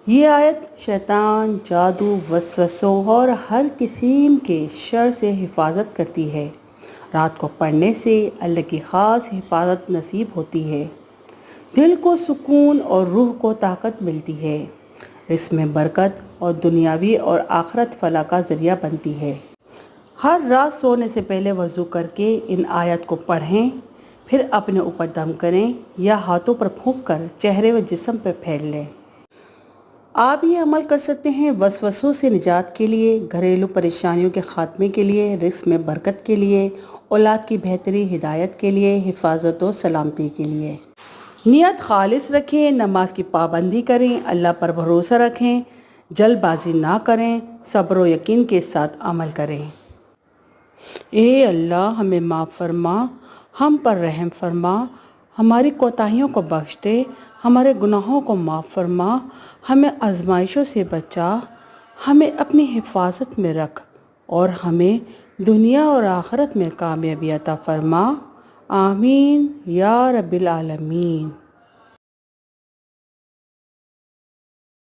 یہ آیت شیطان، جادو، وسوسوں اور ہر قسم کے شر سے حفاظت کرتی ہے۔ رات کو پڑھنے سے اللہ کی خاص حفاظت نصیب ہوتی ہے، دل کو سکون اور روح کو طاقت ملتی ہے، رزق میں برکت اور دنیاوی اور آخرت فلاح کا ذریعہ بنتی ہے۔ ہر رات سونے سے پہلے وضو کر کے ان آیات کو پڑھیں، پھر اپنے اوپر دم کریں یا ہاتھوں پر پھونک کر چہرے و جسم پر پھیر لیں۔ آپ یہ عمل کر سکتے ہیں وسوسوں سے نجات کے لیے، گھریلو پریشانیوں کے خاتمے کے لیے، رزق میں برکت کے لیے، اولاد کی بہتری ہدایت کے لیے، حفاظت و سلامتی کے لیے۔ نیت خالص رکھیں، نماز کی پابندی کریں، اللہ پر بھروسہ رکھیں، جلد بازی نہ کریں، صبر و یقین کے ساتھ عمل کریں۔ اے اللہ ہمیں معاف فرما، ہم پر رحم فرما، ہماری کوتاہیوں کو بخش دے، ہمارے گناہوں کو معاف فرما، ہمیں آزمائشوں سے بچا، ہمیں اپنی حفاظت میں رکھ اور ہمیں دنیا اور آخرت میں کامیابی عطا فرما۔ آمین یا رب العالمین۔